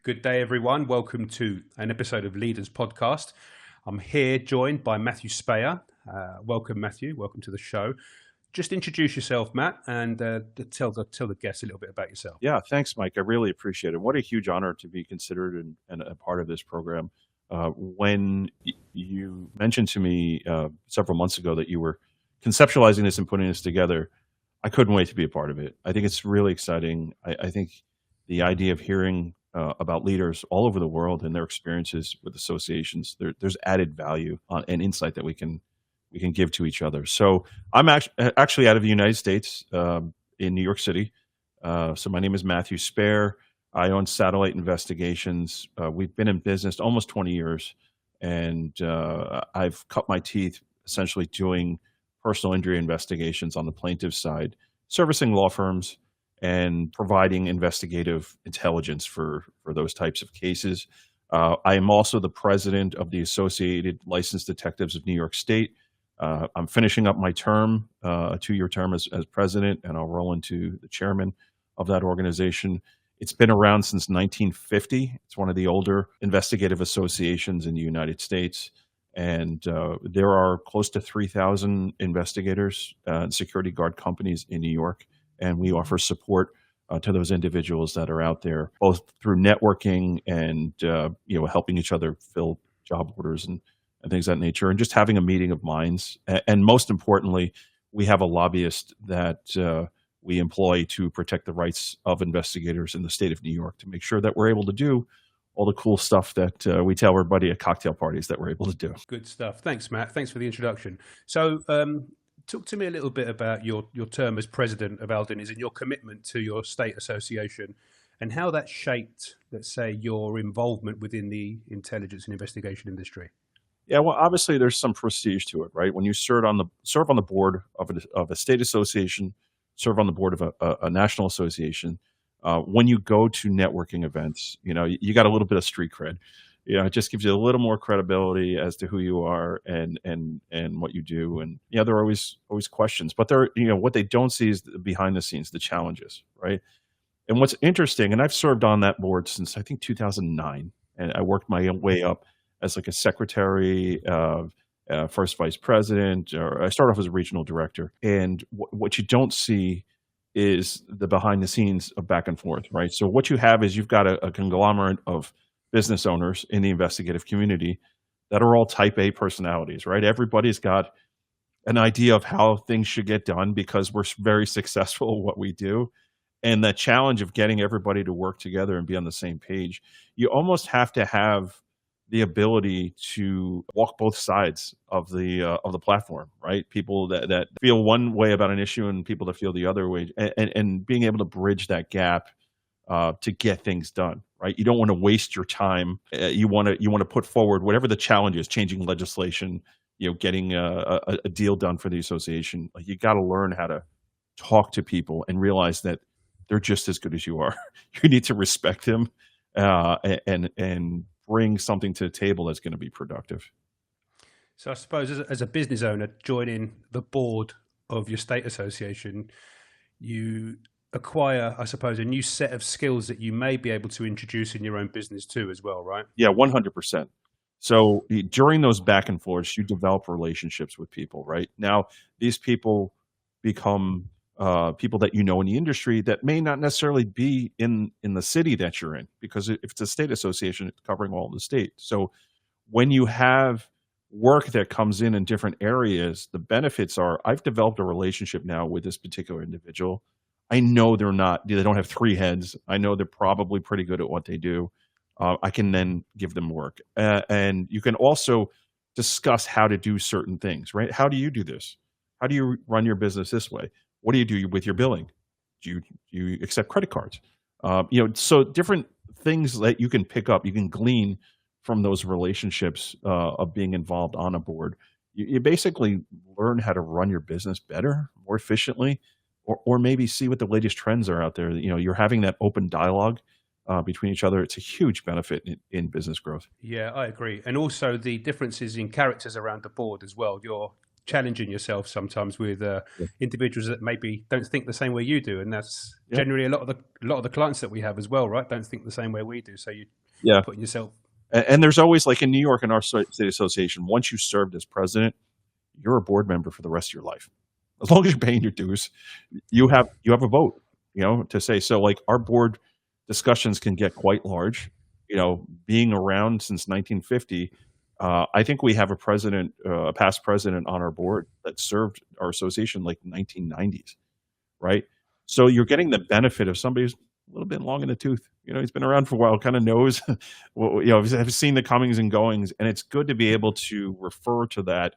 Good day, everyone. Welcome to an episode of Leaders Podcast. I'm here joined by Matthew Spaier. Welcome, Matthew. Welcome to the show. Just introduce yourself, Matt, and tell the guests a little bit about yourself. Yeah, thanks, Mike. I really appreciate it. What a huge honor to be considered and a part of this program. When you mentioned to me several months ago that you were conceptualizing this and putting this together, I couldn't wait to be a part of it. I think it's really exciting. I think the idea of hearing about leaders all over the world and their experiences with associations, there's added value and insight that we can give to each other. So I'm actually out of the United States in New York City. So my name is Matthew Spaier. I own Satellite Investigations. We've been in business almost 20 years, and I've cut my teeth essentially doing personal injury investigations on the plaintiff side, servicing law firms and providing investigative intelligence for those types of cases. I am also the president of the Associated Licensed Detectives of New York State. I'm finishing up my term, a 2-year term as president, and I'll roll into the chairman of that organization. It's been around since 1950. It's one of the older investigative associations in the United States. And there are close to 3,000 investigators and security guard companies in New York. And we offer support to those individuals that are out there, both through networking and helping each other fill job orders and things of that nature, and just having a meeting of minds. And most importantly, we have a lobbyist that we employ to protect the rights of investigators in the state of New York to make sure that we're able to do all the cool stuff that we tell everybody at cocktail parties that we're able to do. Good stuff. Thanks, Matt. Thanks for the introduction. So talk to me a little bit about your term as president of Aldenies and your commitment to your state association and how that shaped, let's say, your involvement within the intelligence and investigation industry. Yeah, well, obviously there's some prestige to it, right? When you serve on the board of a state association, serve on the board of a national association, when you go to networking events, you got a little bit of street cred. It just gives you a little more credibility as to who you are and what you do. And there are always questions, but what they don't see is behind the scenes, the challenges, right? And what's interesting, and I've served on that board since I think 2009, and I worked my way up as like a secretary, first vice president, or I started off as a regional director. And what you don't see is the behind the scenes of back and forth, right? So what you have is you've got a conglomerate of business owners in the investigative community that are all type A personalities, right? Everybody's got an idea of how things should get done because we're very successful at what we do. And the challenge of getting everybody to work together and be on the same page, you almost have to have the ability to walk both sides of the platform, right? People that feel one way about an issue and people that feel the other way, and being able to bridge that gap to get things done, right? You don't want to waste your time. You want to put forward whatever the challenge is, changing legislation, getting a deal done for the association. Like, you got to learn how to talk to people and realize that they're just as good as you are. You need to respect them and bring something to the table that's going to be productive. So I suppose as a business owner, joining the board of your state association, you acquire, I suppose, a new set of skills that you may be able to introduce in your own business too as well, right? Yeah, 100%. So during those back and forths, you develop relationships with people, right? Now, these people become people that in the industry that may not necessarily be in the city that you're in, because if it's a state association, it's covering all the state. So when you have work that comes in different areas, the benefits are I've developed a relationship now with this particular individual. I know they don't have 3 heads. I know they're probably pretty good at what they do. I can then give them work. And you can also discuss how to do certain things, right? How do you do this? How do you run your business this way? What do you do with your billing? Do you accept credit cards? So different things that you can pick up, you can glean from those relationships of being involved on a board. You basically learn how to run your business better, more efficiently, or maybe see what the latest trends are out there. You're having that open dialogue between each other. It's a huge benefit in business growth. Yeah, I agree. And also the differences in characters around the board as well. challenging yourself sometimes with Yeah. individuals that maybe don't think the same way you do, and that's Yeah. generally a lot of the clients that we have as well, right? Don't think the same way we do. So you're Yeah. putting yourself. And there's always, like in New York in our state association, once you served as president, you're a board member for the rest of your life. As long as you're paying your dues, you have a vote, to say. So like our board discussions can get quite large. Being around since 1950, I think we have a past president on our board that served our association like 1990s, right? So you're getting the benefit of somebody who's a little bit long in the tooth. He's been around for a while, kind of knows, have seen the comings and goings, and it's good to be able to refer to that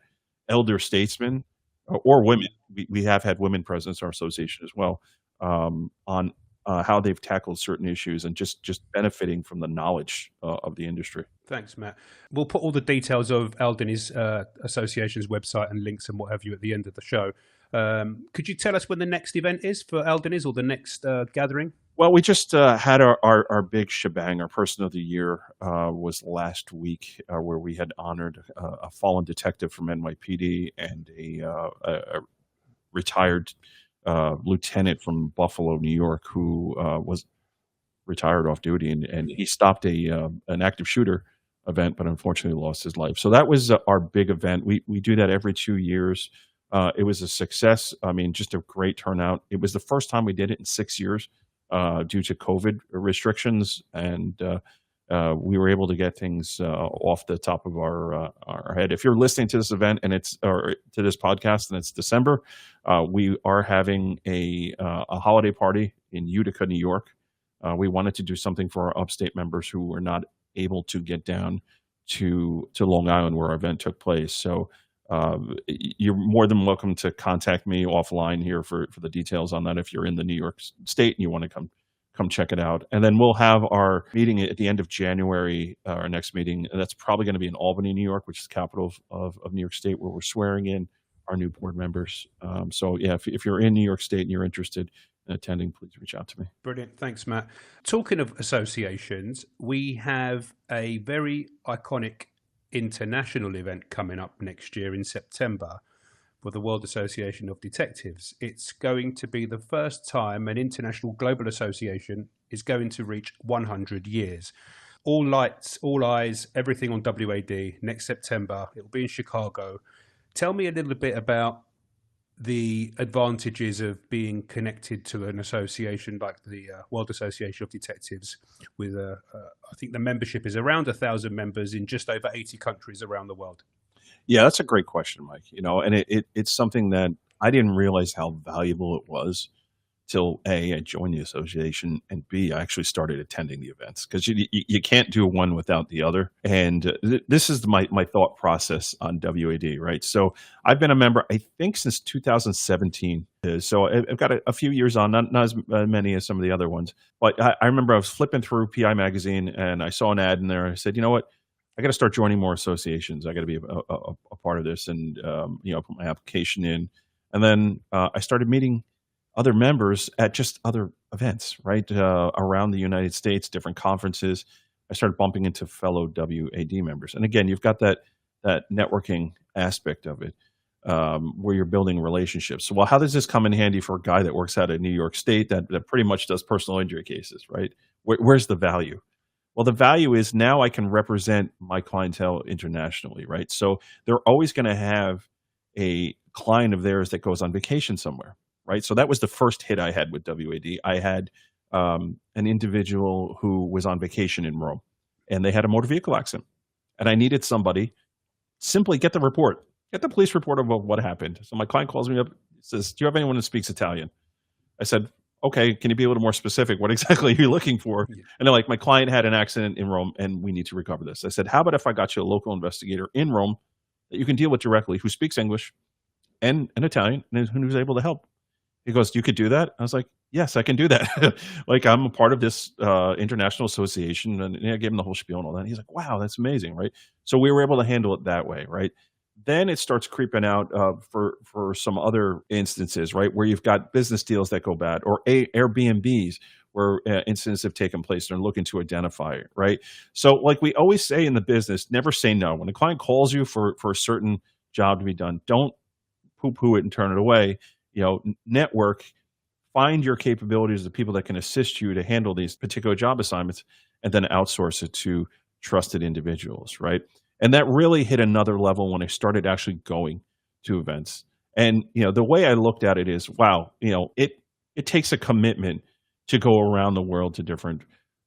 elder statesman or women. We have had women presidents in our association as well, on how they've tackled certain issues and just benefiting from the knowledge of the industry. Thanks, Matt. We'll put all the details of Aldini's association's website and links and what have you at the end of the show. Could you tell us when the next event is for Aldini's, or the next gathering? Well, we just had our big shebang. Our Person of the Year was last week, where we had honored a fallen detective from NYPD and a retired lieutenant from Buffalo, New York, who was retired off duty, and he stopped an active shooter event, but unfortunately lost his life. So that was our big event. We do that every 2 years. It was a success. I mean, just a great turnout. It was the first time we did it in 6 years due to COVID restrictions, and we were able to get things off the top of our head. If you're listening to this event or to this podcast and it's December, we are having a holiday party in Utica, New York. We wanted to do something for our upstate members who were not able to get down to Long Island where our event took place. So you're more than welcome to contact me offline here for the details on that if you're in the New York State and you want to come check it out. And then we'll have our meeting at the end of January, our next meeting. And that's probably going to be in Albany, New York, which is the capital of New York State, where we're swearing in our new board members. So yeah, if you're in New York State and you're interested in attending, please reach out to me. Brilliant. Thanks, Matt. Talking of associations, we have a very iconic international event coming up next year in September for the World Association of Detectives. It's going to be the first time an international global association is going to reach 100 years. All lights, all eyes, everything on WAD next September. It'll be in Chicago. Tell me a little bit about the advantages of being connected to an association like the World Association of Detectives with, I think the membership is around 1,000 members in just over 80 countries around the world. Yeah, that's a great question, Mike. And it's something that I didn't realize how valuable it was till A, I joined the association, and B, I actually started attending the events, because you can't do one without the other. And this is my thought process on WAD, right? So I've been a member, I think, since 2017. So I've got a few years on, not as many as some of the other ones. But I remember I was flipping through PI Magazine, and I saw an ad in there. I said, you know what? I got to start joining more associations. I got to be a part of this, and put my application in. And then I started meeting other members at just other events, right, around the United States, different conferences. I started bumping into fellow WAD members, and again, you've got that networking aspect of it, where you're building relationships. So, well, how does this come in handy for a guy that works out of New York State that pretty much does personal injury cases, right? Where's the value? Well, the value is now I can represent my clientele internationally, right? So they're always going to have a client of theirs that goes on vacation somewhere, right? So that was the first hit I had with WAD. I had an individual who was on vacation in Rome, and they had a motor vehicle accident. And I needed somebody, simply get the police report of what happened. So my client calls me up, says, do you have anyone who speaks Italian? I said, okay, can you be a little more specific? What exactly are you looking for? Yeah. And they're like, my client had an accident in Rome and we need to recover this. I said, how about if I got you a local investigator in Rome that you can deal with directly, who speaks English and Italian, and who's able to help? He goes, you could do that? I was like, yes, I can do that. Like, I'm a part of this international association, and I gave him the whole spiel and all that. And he's like, wow, that's amazing, right? So we were able to handle it that way, right? Then it starts creeping out for some other instances, right, where you've got business deals that go bad, or Airbnbs where incidents have taken place and are looking to identify it, right? So like we always say in the business, never say no. When a client calls you for a certain job to be done, don't poo-poo it and turn it away. Network, find your capabilities, the people that can assist you to handle these particular job assignments, and then outsource it to trusted individuals, right? And that really hit another level when I started actually going to events. And the way I looked at it is, wow, it takes a commitment to go around the world to different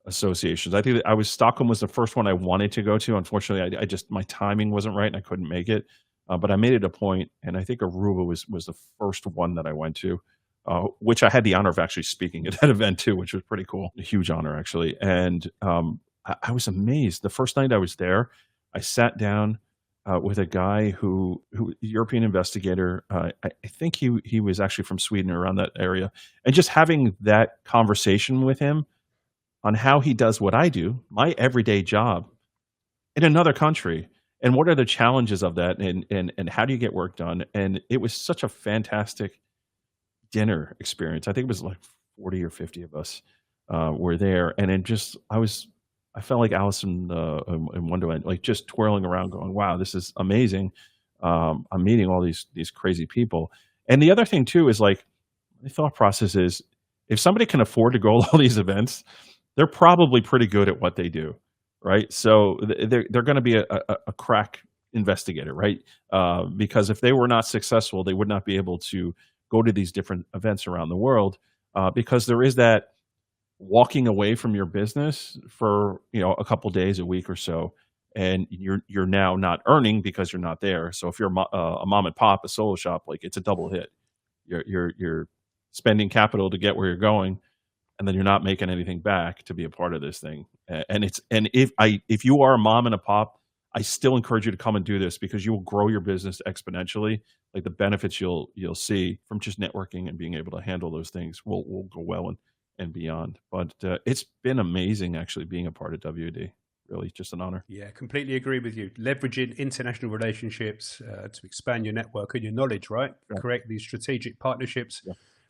associations. I think that Stockholm was the first one I wanted to go to. Unfortunately, I just my timing wasn't right and I couldn't make it. But I made it a point, and I think Aruba was the first one that I went to, which I had the honor of actually speaking at that event too, which was pretty cool. A huge honor, actually. And I was amazed. The first night I was there, I sat down with a guy who European investigator. I think he was actually from Sweden or around that area, and just having that conversation with him on how he does what I do, my everyday job, in another country, and what are the challenges of that, and how do you get work done? And it was such a fantastic dinner experience. I think it was like 40 or 50 of us were there, and I felt like Alice in Wonderland, like just twirling around, going, "Wow, this is amazing." I'm meeting all these crazy people, and the other thing too is like my thought process is, if somebody can afford to go to all these events, they're probably pretty good at what they do, right? So they're going to be a crack investigator, right? Because if they were not successful, they would not be able to go to these different events around the world, because there is that walking away from your business for a couple days, a week or so, and you're now not earning because you're not there. So if you're a mom and pop, a solo shop, like it's a double hit. You're spending capital to get where you're going, and then you're not making anything back to be a part of this thing. And if you are a mom and a pop, I still encourage you to come and do this, because you will grow your business exponentially. Like the benefits you'll see from just networking and being able to handle those things will go well and beyond. But it's been amazing actually being a part of WD. Really, just an honor. Yeah, completely agree with you. Leveraging international relationships to expand your network and your knowledge, right? Yeah. Create these strategic partnerships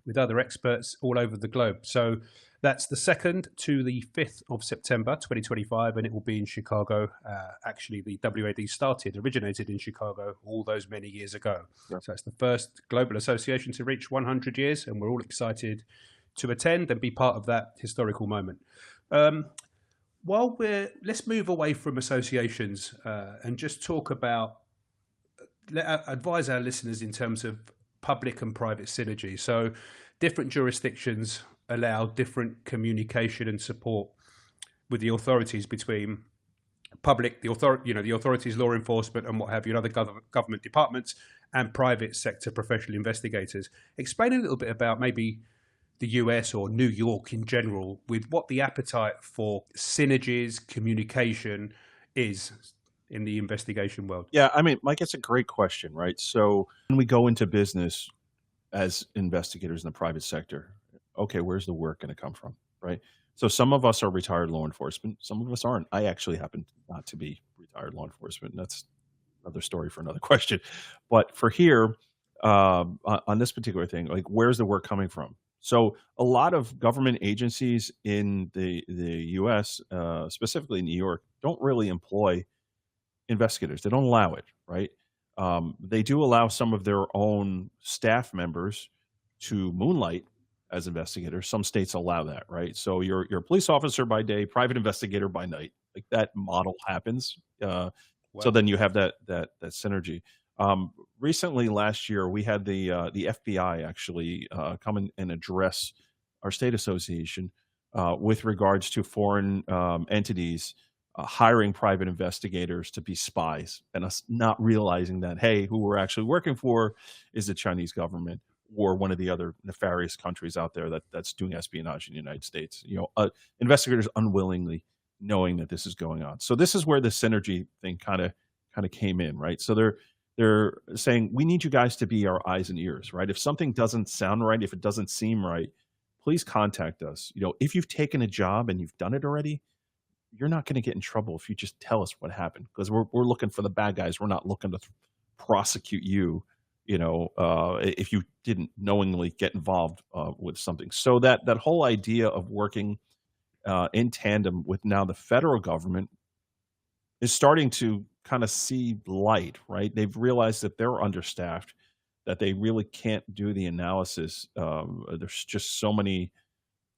with other experts all over the globe. So that's the 2nd to the 5th of September 2025, and it will be in Chicago. Actually, the WAD originated in Chicago all those many years ago. Yeah. So it's the first global association to reach 100 years, and we're all excited to attend and be part of that historical moment. Let's move away from associations and just talk about, advise our listeners in terms of public and private synergy. So different jurisdictions allow different communication and support with the authorities between the authorities, law enforcement and what have you, and other government departments, and private sector professional investigators. Explain a little bit about maybe the US or New York in general, with what the appetite for synergies, communication is in the investigation world. Yeah, I mean, Mike, it's a great question, right? So when we go into business as investigators in the private sector, okay, where's the work going to come from, right? So some of us are retired law enforcement, some of us aren't. I actually happen not to be retired law enforcement, and that's another story for another question. But for here, on this particular thing, like, where's the work coming from? So a lot of government agencies in the U.S., specifically New York, don't really employ investigators. They don't allow it, right? They do allow some of their own staff members to moonlight as investigators. Some states allow that, right? So you're a police officer by day, private investigator by night. Like that model happens. Wow. So then you have that synergy. Recently, last year, we had the FBI actually come in and address our state association with regards to foreign entities hiring private investigators to be spies, and us not realizing that, hey, who we're actually working for is the Chinese government or one of the other nefarious countries out there that's doing espionage in the United States. Investigators unwillingly knowing that this is going on. So this is where the synergy thing kind of came in, right? So they're saying, we need you guys to be our eyes and ears, right? If something doesn't sound right, if it doesn't seem right, please contact us. If you've taken a job and you've done it already, you're not going to get in trouble if you just tell us what happened, because we're looking for the bad guys. We're not looking to prosecute you, if you didn't knowingly get involved with something. So that whole idea of working in tandem with now the federal government is starting to kind of see light, right? They've realized that they're understaffed. that they really can't do the analysis. There's just so many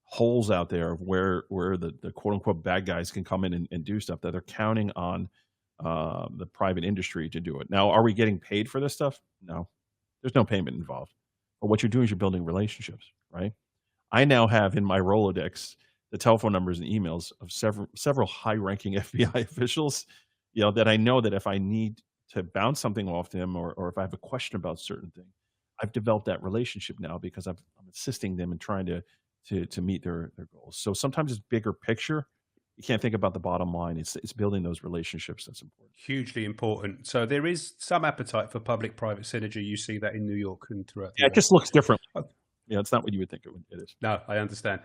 holes out there of where the quote unquote bad guys can come in and do stuff that they're counting on the private industry to do it. Now, are we getting paid for this stuff? No, there's no payment involved. But what you're doing is you're building relationships, right? I now have in my Rolodex the telephone numbers and emails of several high-ranking FBI officials, that I know that if I need to bounce something off them or if I have a question about certain thing, I've developed that relationship now because I'm assisting them in trying to meet their goals. So sometimes it's bigger picture. You can't think about the bottom line. It's building those relationships that's important. Hugely important. So there is some appetite for public-private synergy. You see that in New York and throughout. Yeah, it just looks different. Yeah, it's not what you would think it is. No, I understand.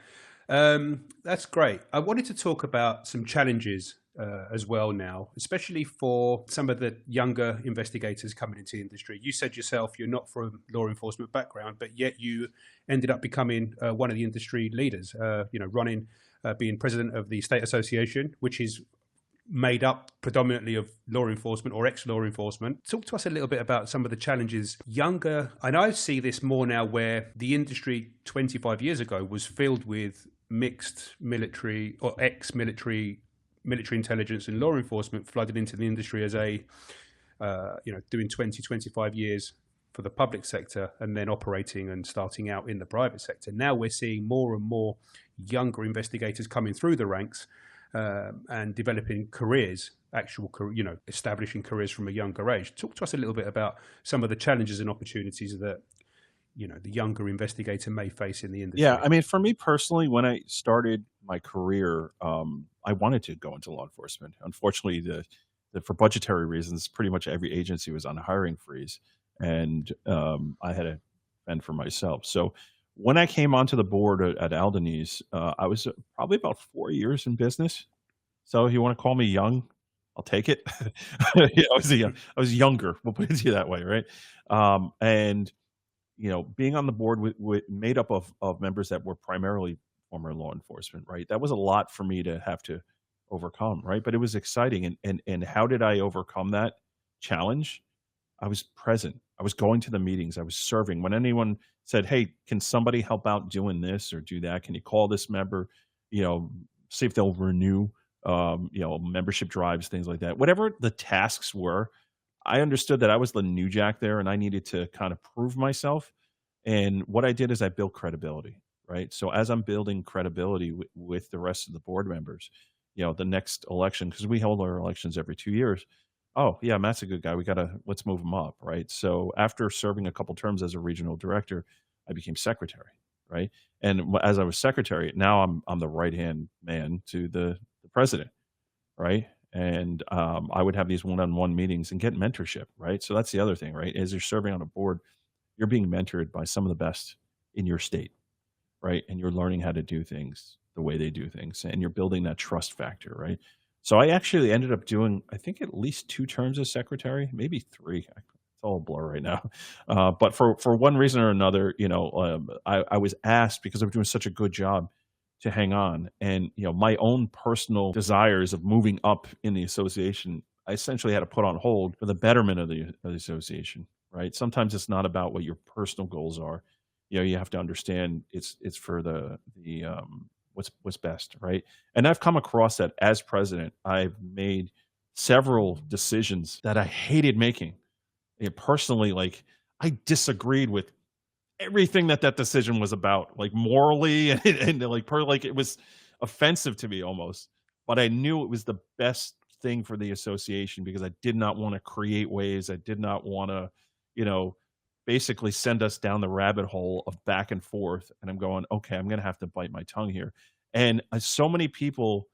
That's great. I wanted to talk about some challenges as well now, especially for some of the younger investigators coming into the industry. You said yourself you're not from a law enforcement background, but yet you ended up becoming one of the industry leaders, being president of the State Association, which is made up predominantly of law enforcement or ex-law enforcement. Talk to us a little bit about some of the challenges younger, and I see this more now where the industry 25 years ago was filled with mixed military or ex-military intelligence and law enforcement flooded into the industry as doing 20, 25 years for the public sector and then operating and starting out in the private sector. Now we're seeing more and more younger investigators coming through the ranks and developing careers, establishing careers from a younger age. Talk to us a little bit about some of the challenges and opportunities that, the younger investigator may face in the industry. Yeah, I mean, for me personally, when I started my career, I wanted to go into law enforcement. Unfortunately, for budgetary reasons, pretty much every agency was on a hiring freeze, and I had to fend for myself. So when I came onto the board at Aldenese, I was probably about 4 years in business. So if you want to call me young, I'll take it. Yeah, I was younger. We'll put it to you that way, right? And being on the board with made up of members that were primarily former law enforcement, right? That was a lot for me to have to overcome, right? But it was exciting. And how did I overcome that challenge? I was present. I was going to the meetings. I was serving. When anyone said, "Hey, can somebody help out doing this or do that? Can you call this member? See if they'll renew, membership drives, things like that." Whatever the tasks were, I understood that I was the new jack there and I needed to kind of prove myself. And what I did is I built credibility, right? So as I'm building credibility with the rest of the board members, the next election, because we hold our elections every 2 years. Oh yeah, Matt's a good guy. Let's move him up, right? So after serving a couple terms as a regional director, I became secretary, right? And as I was secretary, now I'm the right hand man to the president, right? And I would have these one-on-one meetings and get mentorship, right? So that's the other thing, right? As you're serving on a board, you're being mentored by some of the best in your state, right? And you're learning how to do things the way they do things, and you're building that trust factor, right? So I actually ended up doing, I think, at least 2 terms as secretary, maybe 3. It's all a blur right now. But for one reason or another, I was asked, because I'm doing such a good job, to hang on. And, my own personal desires of moving up in the association, I essentially had to put on hold for the betterment of the association, right? Sometimes it's not about what your personal goals are. You have to understand it's for the what's best, right? And I've come across that as president. I've made several decisions that I hated making. Personally, like, I disagreed with everything that decision was about, like morally and like it was offensive to me almost. But I knew it was the best thing for the association because I did not want to create waves. I did not want to, basically send us down the rabbit hole of back and forth. And I'm going, okay, I'm going to have to bite my tongue here. And so many people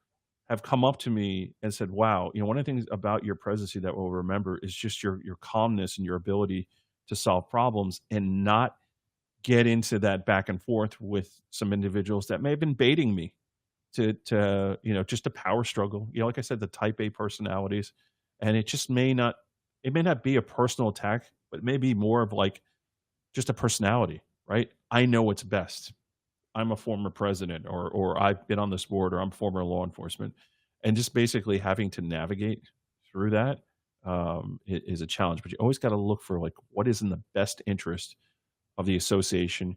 have come up to me and said, wow, one of the things about your presidency that we'll remember is just your calmness and your ability to solve problems and not get into that back and forth with some individuals that may have been baiting me to just a power struggle. Like I said, the type A personalities, and it just may not be a personal attack, but it may be more of like just a personality, right? I know what's best. I'm a former president, or I've been on this board, or I'm former law enforcement, and just basically having to navigate through that is a challenge. But you always got to look for like what is in the best interest of the association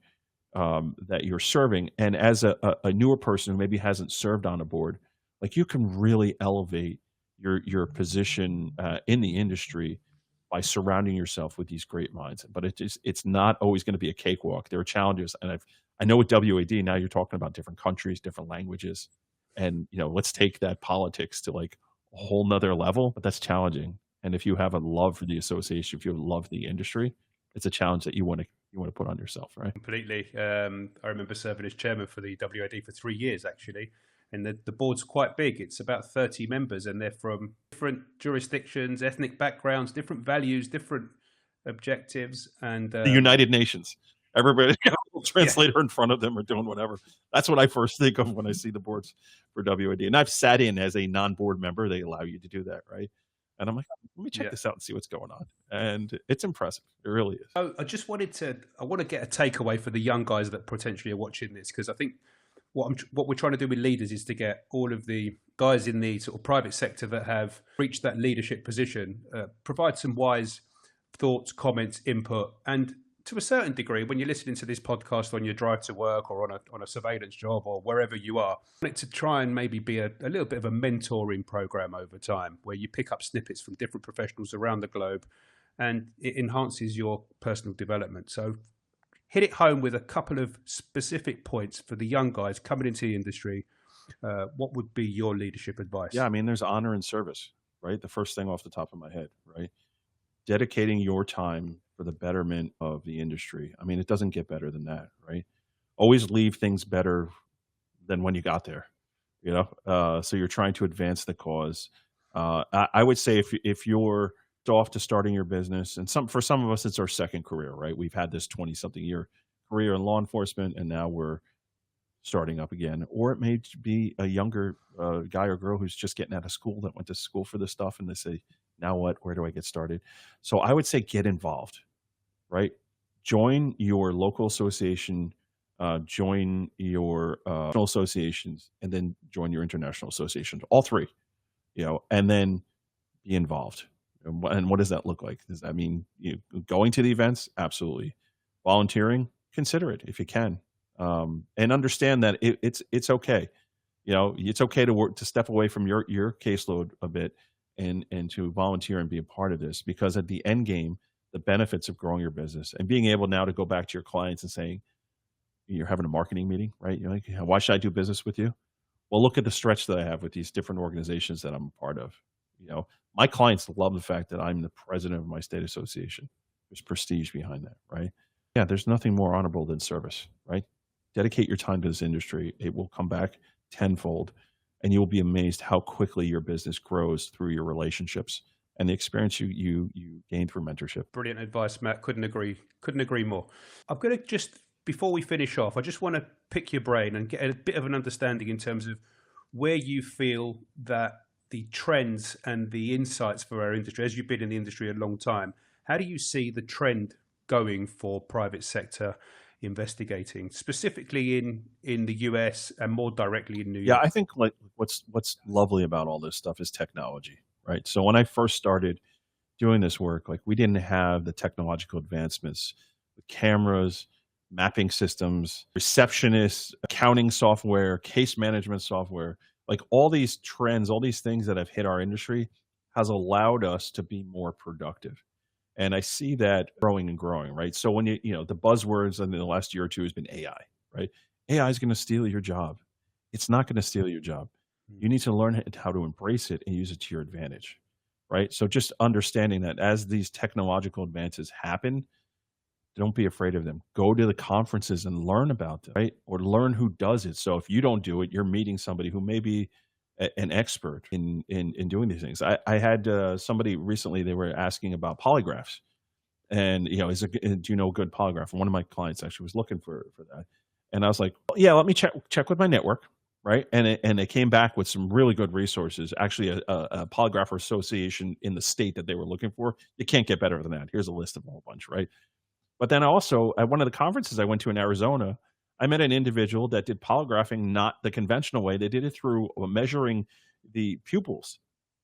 that you're serving. And as a newer person who maybe hasn't served on a board, like you can really elevate your position in the industry by surrounding yourself with these great minds. But it's not always going to be a cakewalk. There are challenges, and I know with WAD now you're talking about different countries, different languages, and let's take that politics to like a whole nother level. But that's challenging. And if you have a love for the association, if you have a love for the industry, it's a challenge that you want to put on yourself, right? Completely. I remember serving as chairman for the WAD for 3 years, actually. And the board's quite big. It's about 30 members, and they're from different jurisdictions, ethnic backgrounds, different values, different objectives. And the United Nations. Everybody got a translator in front of them or doing whatever. That's what I first think of when I see the boards for WAD. And I've sat in as a non-board member. They allow you to do that, right? And I'm like, let me check this out and see what's going on. And it's impressive. It really is. I just wanted I want to get a takeaway for the young guys that potentially are watching this, because I think what we're trying to do with leaders is to get all of the guys in the sort of private sector that have reached that leadership position, provide some wise thoughts, comments, input. And to a certain degree, when you're listening to this podcast on your drive to work or on a surveillance job or wherever you are, I want it to try and maybe be a little bit of a mentoring program over time, where you pick up snippets from different professionals around the globe, and it enhances your personal development. So hit it home with a couple of specific points for the young guys coming into the industry. What would be your leadership advice? Yeah, I mean, there's honor and service, right? The first thing off the top of my head, right? Dedicating your time for the betterment of the industry. I mean, it doesn't get better than that, right? Always leave things better than when you got there, so you're trying to advance the cause. I would say if you're off to starting your business, and for some of us it's our second career, right? We've had this 20-something year career in law enforcement, and now we're starting up again. Or it may be a younger guy or girl who's just getting out of school, that went to school for this stuff, and they say, now what? Where do I get started? So I would say get involved, right? Join your local association, join your national associations, and then join your international associations, all three, and then be involved. And what does that look like? Does that mean going to the events? Absolutely. Volunteering? Consider it if you can, and understand that it's okay. It's okay to step away from your caseload a bit and to volunteer and be a part of this, because at the end game, the benefits of growing your business and being able now to go back to your clients and saying, you're having a marketing meeting, right? You're like, why should I do business with you? Well, look at the stretch that I have with these different organizations that I'm a part of. My clients love the fact that I'm the president of my state association. There's prestige behind that, right? Yeah, there's nothing more honorable than service, right? Dedicate your time to this industry. It will come back tenfold, and you will be amazed how quickly your business grows through your relationships and the experience you gain through mentorship. Brilliant advice, Matt. Couldn't agree more. I'm going to just, before we finish off, I just want to pick your brain and get a bit of an understanding in terms of where you feel that the trends and the insights for our industry, as you've been in the industry a long time, how do you see the trend going for private sector investigating, specifically in the US and more directly in New York? Yeah, I think like what's lovely about all this stuff is technology, right? So when I first started doing this work, like we didn't have the technological advancements with cameras, mapping systems, receptionists, accounting software, case management software. Like all these trends, all these things that have hit our industry has allowed us to be more productive. And I see that growing and growing, right? So when the buzzwords in the last year or two has been AI, right? AI is going to steal your job. It's not going to steal your job. You need to learn how to embrace it and use it to your advantage, right? So just understanding that as these technological advances happen, don't be afraid of them. Go to the conferences and learn about them, right? Or learn who does it. So if you don't do it, you're meeting somebody who may be an expert in doing these things. I had somebody recently, they were asking about polygraphs. And, do you know a good polygraph? And one of my clients actually was looking for that. And I was like, well, yeah, let me check with my network, right? And they came back with some really good resources, actually a polygrapher association in the state that they were looking for. You can't get better than that. Here's a list of a whole bunch, right? But then also at one of the conferences I went to in Arizona, I met an individual that did polygraphing not the conventional way. They did it through measuring the pupils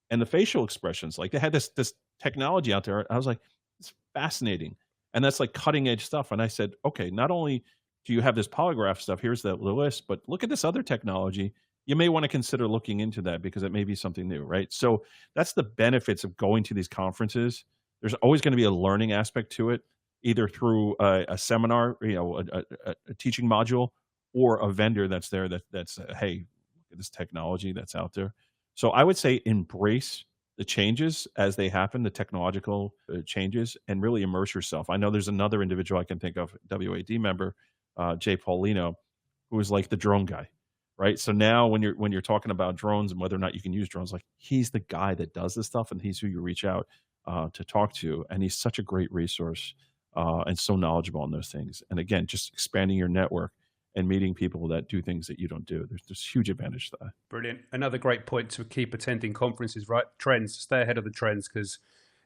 and the facial expressions. Like they had this technology out there. I was like, it's fascinating. And that's like cutting edge stuff. And I said, okay, not only do you have this polygraph stuff, here's the list, but look at this other technology. You may want to consider looking into that because it may be something new, right? So that's the benefits of going to these conferences. There's always going to be a learning aspect to it, either through a seminar, a teaching module, or a vendor that's there that's hey, look at this technology that's out there. So I would say embrace the changes as they happen, the technological changes, and really immerse yourself. I know there's another individual I can think of, WAD member, Jay Paulino, who is like the drone guy, right? So now when you're talking about drones and whether or not you can use drones, like he's the guy that does this stuff, and he's who you reach out to talk to, and he's such a great resource and so knowledgeable on those things. And again, just expanding your network and meeting people that do things that you don't do. There's huge advantage to that. Brilliant. Another great point to keep attending conferences, right? Trends, stay ahead of the trends because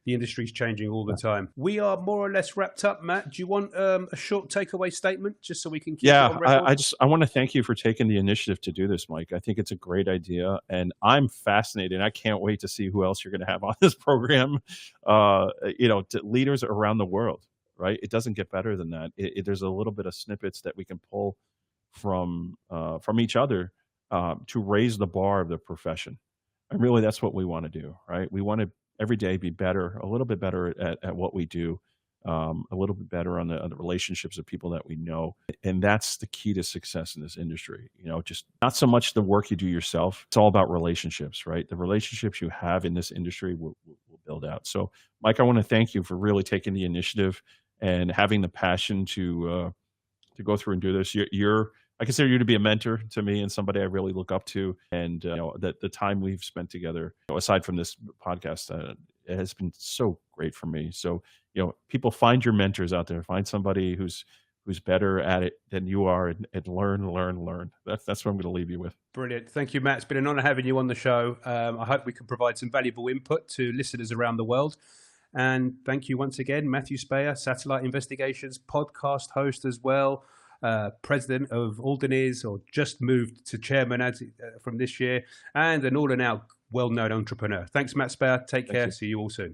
the industry's changing all the time. We are more or less wrapped up, Matt. Do you want a short takeaway statement just so we can keep it on record? I want to thank you for taking the initiative to do this, Mike. I think it's a great idea, and I'm fascinated. I can't wait to see who else you're going to have on this program. To leaders around the world, right? It doesn't get better than that. There's a little bit of snippets that we can pull from each other to raise the bar of the profession. And really, that's what we want to do, right? We want to every day be better, a little bit better at what we do, a little bit better on the relationships of people that we know. And that's the key to success in this industry. Just not so much the work you do yourself. It's all about relationships, right? The relationships you have in this industry will build out. So, Mike, I want to thank you for really taking the initiative and having the passion to go through and do this. I consider you to be a mentor to me and somebody I really look up to. And the time we've spent together, aside from this podcast, it has been so great for me. So, people, find your mentors out there. Find somebody who's better at it than you are, and learn. That's what I'm going to leave you with. Brilliant. Thank you, Matt. It's been an honor having you on the show. I hope we can provide some valuable input to listeners around the world. And thank you once again, Matthew Spaier, Satellite Investigations podcast host as well. President of Aldenese, or just moved to chairman from this year, and an all-in-out well-known entrepreneur. Thanks, Matt Spaier. Take care. See you all soon.